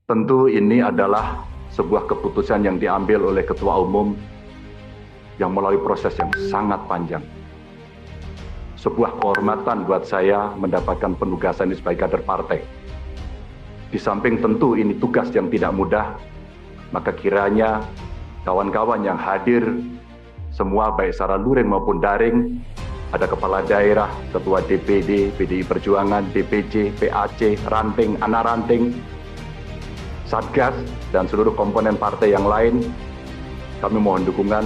Tentu ini adalah sebuah keputusan yang diambil oleh Ketua Umum yang melalui proses yang sangat panjang. Sebuah kehormatan buat saya mendapatkan penugasan ini sebagai kader partai. Di samping tentu ini tugas yang tidak mudah, maka kiranya kawan-kawan yang hadir semua baik secara luring maupun daring, ada kepala daerah, ketua DPD, PDI Perjuangan, DPC, PAC, ranting, anak ranting, Satgas, dan seluruh komponen partai yang lain, kami mohon dukungan,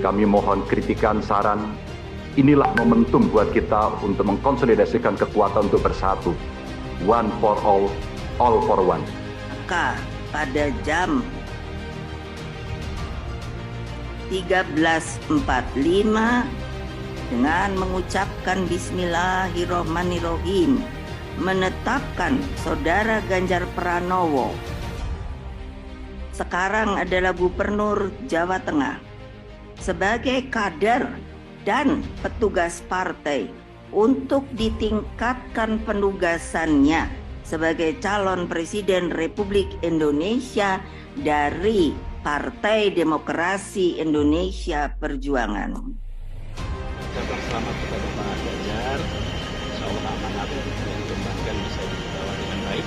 kami mohon kritikan, saran. Inilah momentum buat kita untuk mengkonsolidasikan kekuatan untuk bersatu. One for all for one. Maka pada jam 13.45 dengan mengucapkan Bismillahirrohmanirrohim menetapkan Saudara Ganjar Pranowo sekarang adalah Gubernur Jawa Tengah sebagai kader dan petugas partai untuk ditingkatkan penugasannya sebagai calon Presiden Republik Indonesia dari Partai Demokrasi Indonesia Perjuangan. Ucapkan selamat kepada Pak Ganjar. Insya Allah amanat yang dikembangkan bisa dibawa dengan baik,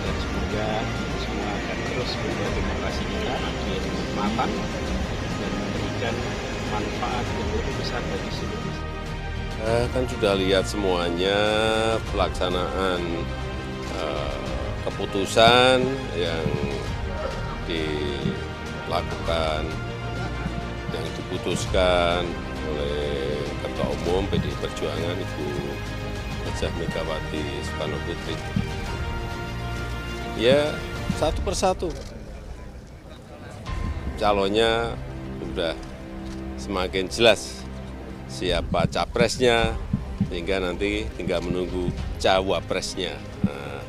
dan semoga semua akan terus membuat demokrasi kita makin matang dan memberikan manfaat yang lebih besar bagi seluruh masyarakat. Kan sudah lihat semuanya pelaksanaan keputusan yang dilakukan, yang diputuskan oleh Ketua Umum PDI Perjuangan Ibu Hajah Megawati Soekarno Putri. Ya, satu persatu calonnya sudah semakin jelas siapa capresnya, sehingga nanti tinggal menunggu cawapresnya. Nah,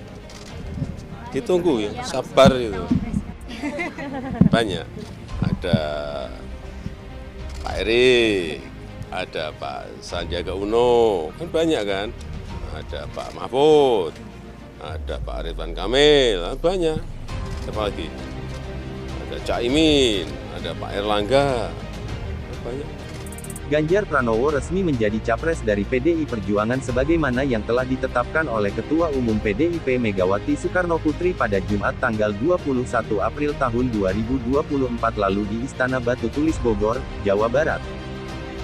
ditunggu ya, sabar itu. Banyak, ada Pak Erik, ada Pak Sandiaga Uno, kan banyak kan, ada Pak Mahfud, ada Pak Ridwan Kamil, banyak. Siapa lagi? Ada Caimin, ada Pak Erlangga, banyak. Ganjar Pranowo resmi menjadi capres dari PDI Perjuangan sebagaimana yang telah ditetapkan oleh Ketua Umum PDIP Megawati Soekarno Putri pada Jumat tanggal 21 April tahun 2024 lalu di Istana Batu Tulis Bogor, Jawa Barat.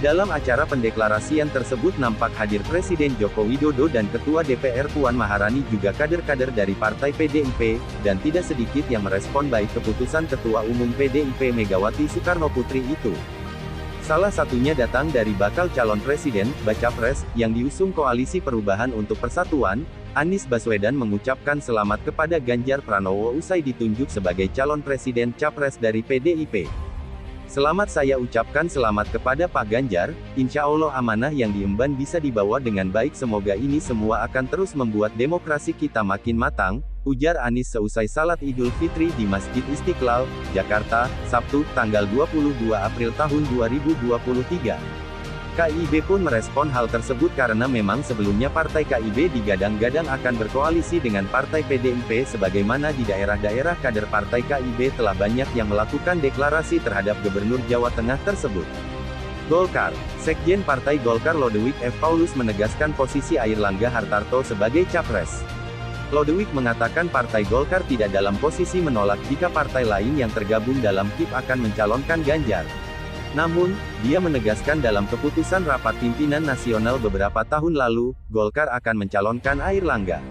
Dalam acara pendeklarasian tersebut nampak hadir Presiden Joko Widodo dan Ketua DPR Puan Maharani juga kader-kader dari Partai PDIP, dan tidak sedikit yang merespon baik keputusan Ketua Umum PDIP Megawati Soekarno Putri itu. Salah satunya datang dari bakal calon presiden, Baca Pres, yang diusung Koalisi Perubahan untuk Persatuan, Anies Baswedan mengucapkan selamat kepada Ganjar Pranowo usai ditunjuk sebagai calon presiden capres dari PDIP. Selamat, saya ucapkan selamat kepada Pak Ganjar, insya Allah amanah yang diemban bisa dibawa dengan baik, semoga ini semua akan terus membuat demokrasi kita makin matang, ujar Anies seusai salat Idul Fitri di Masjid Istiqlal, Jakarta, Sabtu, tanggal 22 April tahun 2023. KIB pun merespon hal tersebut karena memang sebelumnya Partai KIB digadang-gadang akan berkoalisi dengan Partai PDIP sebagaimana di daerah-daerah kader Partai KIB telah banyak yang melakukan deklarasi terhadap Gubernur Jawa Tengah tersebut. Golkar, Sekjen Partai Golkar Lodewijk F. Paulus menegaskan posisi Airlangga Hartarto sebagai capres. Lodewijk mengatakan Partai Golkar tidak dalam posisi menolak jika partai lain yang tergabung dalam KIP akan mencalonkan Ganjar. Namun, dia menegaskan dalam keputusan rapat pimpinan nasional beberapa tahun lalu, Golkar akan mencalonkan Airlangga.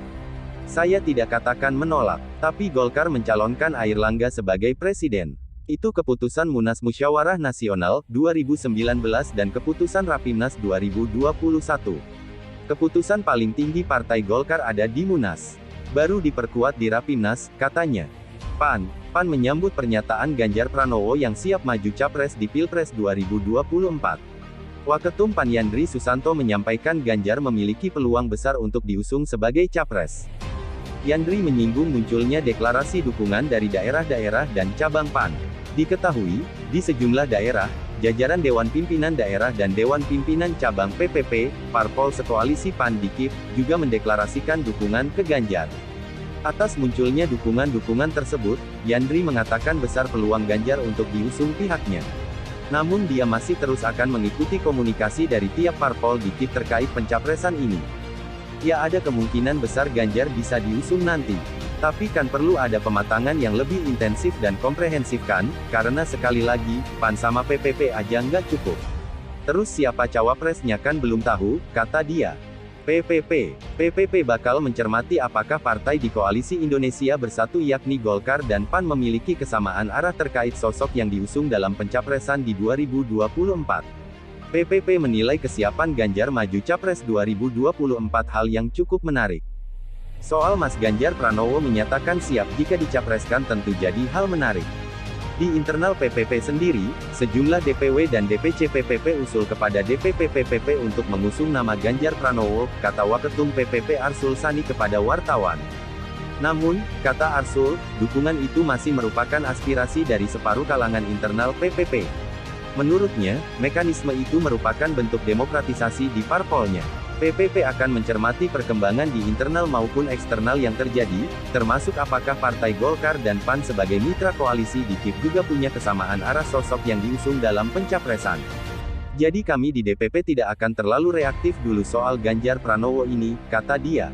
Saya tidak katakan menolak, tapi Golkar mencalonkan Airlangga sebagai presiden. Itu keputusan Munas Musyawarah Nasional 2019 dan keputusan Rapimnas 2021. Keputusan paling tinggi Partai Golkar ada di Munas. Baru diperkuat di Rapimnas, katanya. PAN menyambut pernyataan Ganjar Pranowo yang siap maju capres di Pilpres 2024. Waketum PAN Yandri Susanto menyampaikan Ganjar memiliki peluang besar untuk diusung sebagai capres. Yandri menyinggung munculnya deklarasi dukungan dari daerah-daerah dan cabang PAN. Diketahui, di sejumlah daerah, jajaran Dewan Pimpinan Daerah dan Dewan Pimpinan Cabang PPP, Parpol sekoalisi PAN di KIP, juga mendeklarasikan dukungan ke Ganjar. Atas munculnya dukungan-dukungan tersebut, Yandri mengatakan besar peluang Ganjar untuk diusung pihaknya. Namun dia masih terus akan mengikuti komunikasi dari tiap parpol di KIP terkait pencapresan ini. Ya, ada kemungkinan besar Ganjar bisa diusung nanti. Tapi kan perlu ada pematangan yang lebih intensif dan komprehensif kan, karena sekali lagi, PAN sama PPP aja nggak cukup. Terus siapa cawapresnya kan belum tahu, kata dia. PPP bakal mencermati apakah partai di Koalisi Indonesia Bersatu yakni Golkar dan PAN memiliki kesamaan arah terkait sosok yang diusung dalam pencapresan di 2024. PPP menilai kesiapan Ganjar maju Capres 2024 hal yang cukup menarik. Soal Mas Ganjar Pranowo menyatakan siap jika dicapreskan tentu jadi hal menarik. Di internal PPP sendiri, sejumlah DPW dan DPC PPP usul kepada DPP PPP untuk mengusung nama Ganjar Pranowo, kata Waketum PPP Arsul Sani kepada wartawan. Namun, kata Arsul, dukungan itu masih merupakan aspirasi dari separuh kalangan internal PPP. Menurutnya, mekanisme itu merupakan bentuk demokratisasi di parpolnya. PPP akan mencermati perkembangan di internal maupun eksternal yang terjadi, termasuk apakah Partai Golkar dan PAN sebagai mitra koalisi di KIP juga punya kesamaan arah sosok yang diusung dalam pencapresan. Jadi kami di DPP tidak akan terlalu reaktif dulu soal Ganjar Pranowo ini, kata dia.